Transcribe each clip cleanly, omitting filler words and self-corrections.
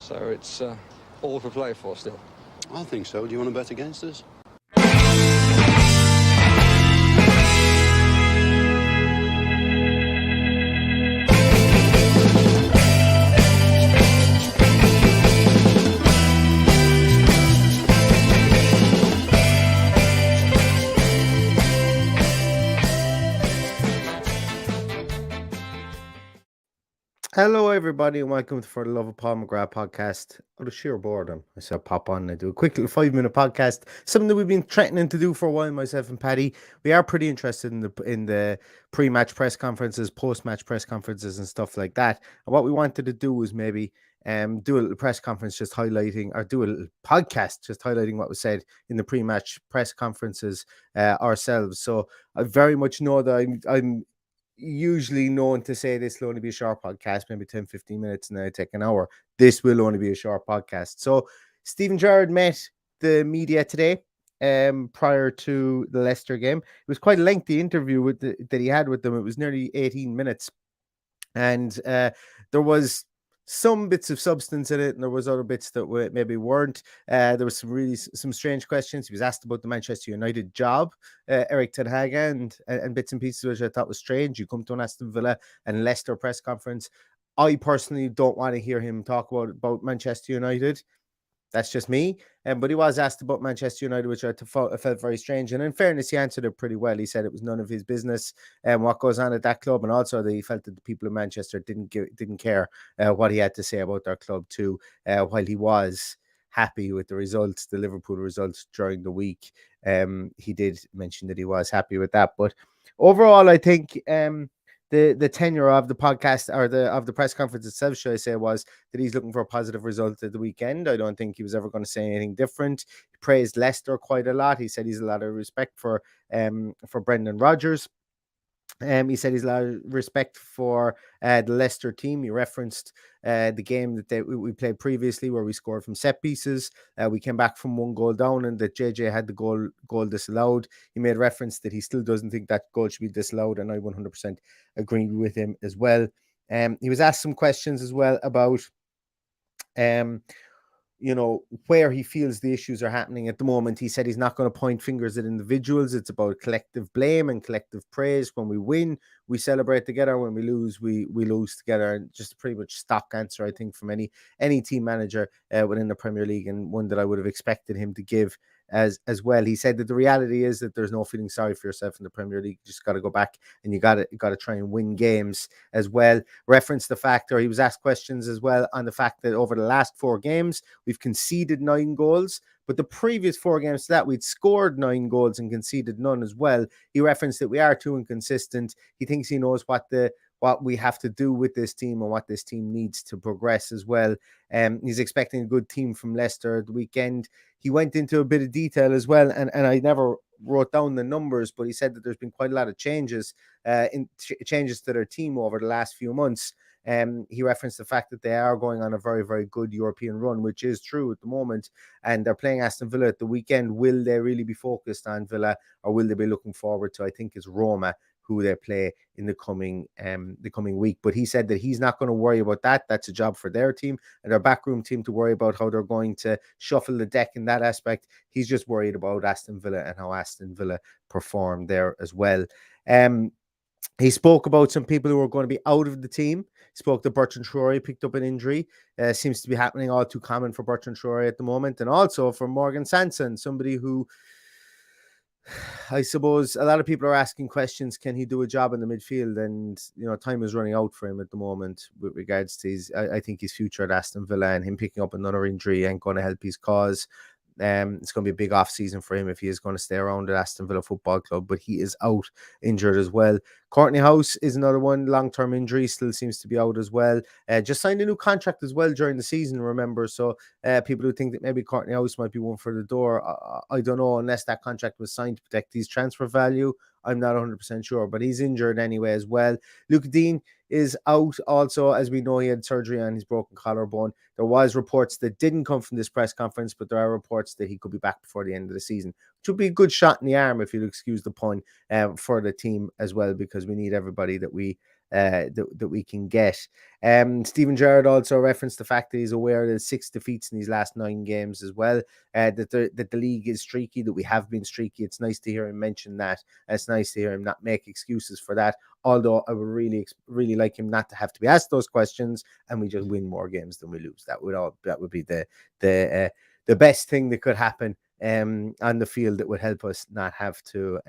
So it's all to play for still. I think so. Do you want to bet against us? Hello, everybody, and welcome to For the Love of Paul McGrath podcast. Out of sheer boredom, I said pop on and do a quick little 5-minute podcast. Something that we've been threatening to do for a while, myself and Paddy. We are pretty interested in the pre-match press conferences, post-match press conferences, and stuff like that. And what we wanted to do was maybe do a little press conference, just highlighting, or do a little podcast, just highlighting what was said in the pre-match press conferences ourselves. So I very much know that I'm usually known to say this will only be a short podcast, maybe 10-15 minutes, and then I take an hour. This will only be a short podcast. So Steven Gerrard met the media today prior to the Leicester game. It was quite a lengthy interview that he had with them. It was nearly 18 minutes, and there was some bits of substance in it, and there was other bits that maybe weren't. There was some strange questions. He was asked about the Manchester United job, Eric Ten Hag, and bits and pieces which I thought was strange. You come to an Aston Villa and Leicester press conference. I personally don't want to hear him talk about Manchester United. That's just me. But he was asked about Manchester United, which I felt very strange. And in fairness, he answered it pretty well. He said it was none of his business what goes on at that club. And also that he felt that the people of Manchester didn't care what he had to say about their club too, while he was happy with the results, the Liverpool results during the week. He did mention that he was happy with that. But overall, I think the tenure of the podcast, or of the press conference itself, should I say, was that he's looking for a positive result at the weekend. I don't think he was ever going to say anything different. He praised Leicester quite a lot. He said he's a lot of respect for Brendan Rodgers. He said he's a lot of respect for the Leicester team. He referenced the game that we played previously, where we scored from set pieces. We came back from 1 goal down, and that JJ had the goal disallowed. He made reference that he still doesn't think that goal should be disallowed, and I 100% agree with him as well. He was asked some questions as well about where he feels the issues are happening at the moment. He said he's not going to point fingers at individuals. It's about collective blame and collective praise. When we win, we celebrate together. When we lose, we lose together. And just pretty much stock answer, I think, from any team manager within the Premier League, and one that I would have expected him to give as well. He said that the reality is that there's no feeling sorry for yourself in the Premier League. You just got to go back and you got to try and win games as well. Reference the fact, or he was asked questions as well on the fact that over the last 4 games, we've conceded 9 goals. But the previous 4 games to that, we'd scored 9 goals and conceded none as well. He referenced that we are too inconsistent. He thinks he knows what we have to do with this team and what this team needs to progress as well. He's expecting a good team from Leicester at the weekend. He went into a bit of detail as well, and I never wrote down the numbers, but he said that there's been quite a lot of changes changes to their team over the last few months. He referenced the fact that they are going on a very, very good European run, which is true at the moment, and they're playing Aston Villa at the weekend. Will they really be focused on Villa, or will they be looking forward to, I think it's Roma, who they play in the coming week? But he said that he's not going to worry about that. That's a job for their team and their backroom team to worry about how they're going to shuffle the deck in that aspect. He's just worried about Aston Villa and how Aston Villa perform there as well. He spoke about some people who are going to be out of the team. He spoke to Bertrand Traoré, picked up an injury. Seems to be happening all too common for Bertrand Traoré at the moment. And also for Morgan Sanson, somebody who, I suppose, a lot of people are asking questions. Can he do a job in the midfield? And, time is running out for him at the moment with regards to I think his future at Aston Villa, and him picking up another injury ain't going to help his cause. It's going to be a big off season for him if he is going to stay around at Aston Villa Football Club, but he is out injured as well. Courtney House is another one, long-term injury, still seems to be out as well. Just signed a new contract as well during the season, remember, so people who think that maybe Courtney House might be one for the door, I don't know, unless that contract was signed to protect his transfer value. I'm not 100% sure, but he's injured anyway as well. Luke Dean is out also. As we know, he had surgery on his broken collarbone. There was reports that didn't come from this press conference, but there are reports that he could be back before the end of the season, which would be a good shot in the arm, if you'll excuse the pun, for the team as well, because we need everybody that we that we can get. Steven Gerrard also referenced the fact that he's aware of the 6 defeats in these last 9 games as well, that the league is streaky, that we have been streaky. It's nice to hear him mention that. It's nice to hear him not make excuses for that, although I would really like him not to have to be asked those questions and we just win more games than we lose. That would be the best thing that could happen on the field, that would help us not have to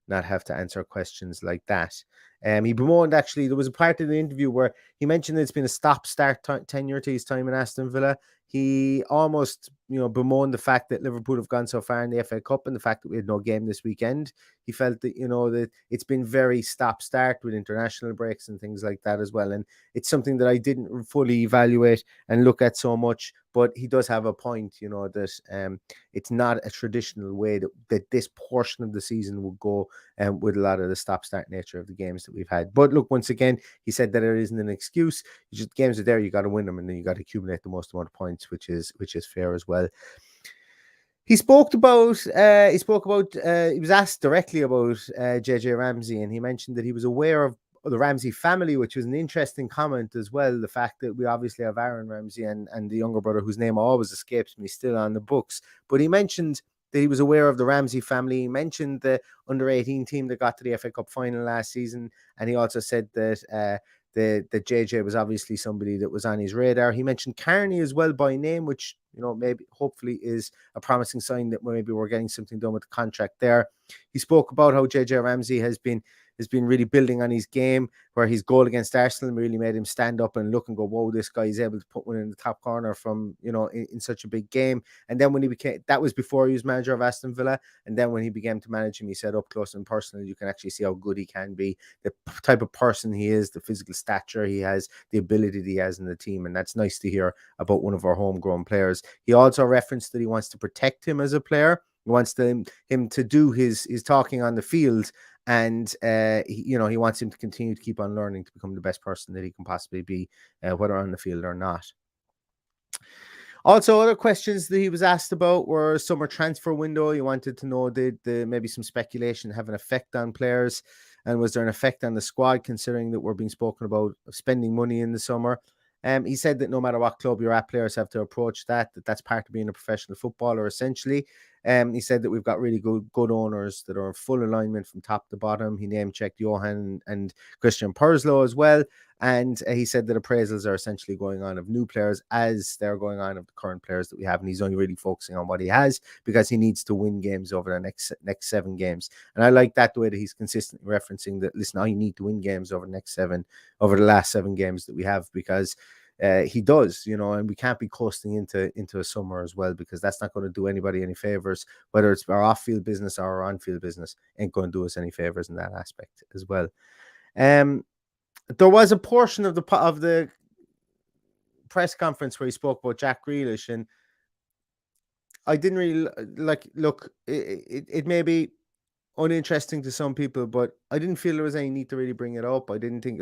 answer questions like that. He bemoaned, actually, there was a part of the interview where he mentioned that it's been a stop-start tenure to his time in Aston Villa. He almost, bemoaned the fact that Liverpool have gone so far in the FA Cup and the fact that we had no game this weekend. He felt that, that it's been very stop-start with international breaks and things like that as well. And it's something that I didn't fully evaluate and look at so much, but he does have a point, that it's not a traditional way that this portion of the season will go with a lot of the stop-start nature of the games that we've had. But look, once again, he said that it isn't an excuse. Games are there, you got to win them, and then you got to accumulate the most amount of points, which is fair as well. He was asked directly about JJ Ramsey, and he mentioned that he was aware of the Ramsey family, which was an interesting comment as well. The fact that we obviously have Aaron Ramsey and the younger brother, whose name always escapes me, still on the books. But he mentioned that he was aware of the Ramsey family. He mentioned the under-18 team that got to the FA Cup final last season, and he also said that that JJ was obviously somebody that was on his radar. He mentioned Carney as well by name, which maybe hopefully is a promising sign that maybe we're getting something done with the contract there. He spoke about how JJ Ramsey has been really building on his game, where his goal against Arsenal really made him stand up and look and go, whoa, this guy is able to put one in the top corner from, in such a big game. And then when that was before he was manager of Aston Villa. And then when he began to manage him, he said up close and personal, you can actually see how good he can be, the type of person he is, the physical stature he has, the ability that he has in the team. And that's nice to hear about one of our homegrown players. He also referenced that he wants to protect him as a player. He wants him to do his talking on the field. And he wants him to continue to keep on learning to become the best person that he can possibly be, whether on the field or not. Also, other questions that he was asked about were summer transfer window. He wanted to know did maybe some speculation have an effect on players, and was there an effect on the squad, considering that we're being spoken about spending money in the summer. He said that no matter what club you're at, players have to approach that's part of being a professional footballer, essentially. He said that we've got really good owners that are in full alignment from top to bottom. He name-checked Johan and Christian Purslow as well. And he said that appraisals are essentially going on of new players as they're going on of the current players that we have. And he's only really focusing on what he has because he needs to win games over the next 7 games. And I like that, the way that he's consistently referencing that, listen, I need to win games over the last 7 games that we have, because he does, and we can't be coasting into a summer as well, because that's not going to do anybody any favors. Whether it's our off-field business or our on-field business, ain't going to do us any favors in that aspect as well. There was a portion of the press conference where he spoke about Jack Grealish, and I didn't really look. It may be uninteresting to some people, but I didn't feel there was any need to really bring it up. I didn't think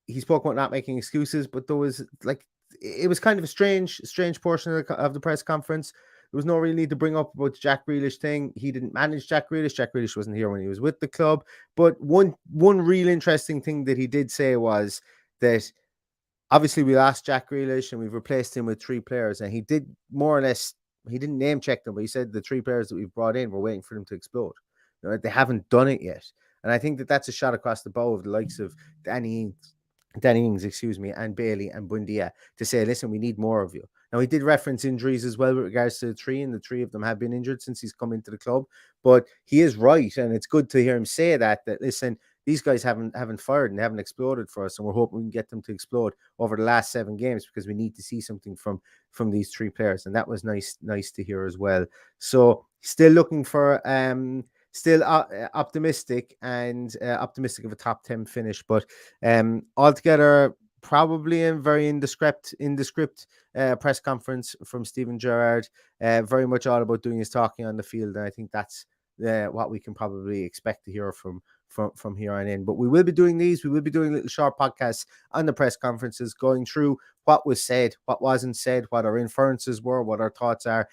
he spoke about not making excuses, but there was it was kind of a strange portion of the press conference. There was no real need to bring up about the Jack Grealish thing. He didn't manage Jack Grealish. Jack Grealish wasn't here when he was with the club. But one real interesting thing that he did say was that obviously we lost Jack Grealish and we've replaced him with 3 players. And he did more or less, he didn't name check them, but he said the 3 players that we've brought in, we're waiting for them to explode. They haven't done it yet. And I think that that's a shot across the bow of the likes of Danny Ings, and Bailey and Buendia, to say, listen, we need more of you. Now, he did reference injuries as well with regards to the 3, and the 3 of them have been injured since he's come into the club. But he is right, and it's good to hear him say that listen, these guys haven't fired and haven't exploded for us, and we're hoping we can get them to explode over the last 7 games, because we need to see something from these 3 players, and that was nice to hear as well. So still looking for still optimistic of a top 10 finish, but altogether probably a very indescript press conference from Steven Gerrard, very much all about doing his talking on the field, and I think that's what we can probably expect to hear from from here on in. But we will be doing these. We will be doing little short podcasts on the press conferences, going through what was said, what wasn't said, what our inferences were, what our thoughts are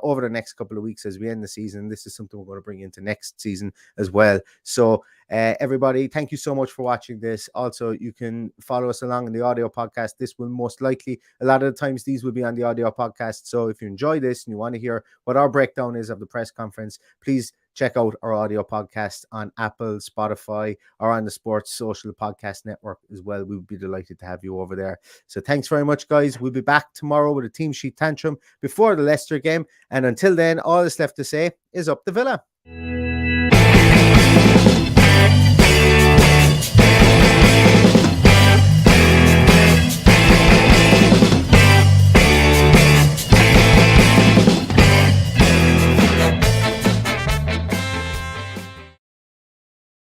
over the next couple of weeks as we end the season. This is something we're going to bring into next season as well. So everybody, thank you so much for watching this. Also, you can follow us along in the audio podcast. This will most likely, a lot of the times, these will be on the audio podcast. So if you enjoy this and you want to hear what our breakdown is of the press conference, please check out our audio podcast on Apple, Spotify, or on the Sports Social Podcast Network as well. We would be delighted to have you over there. So thanks very much, guys. We'll be back tomorrow with a team sheet tantrum before the Leicester game. And until then, all that's left to say is up the Villa.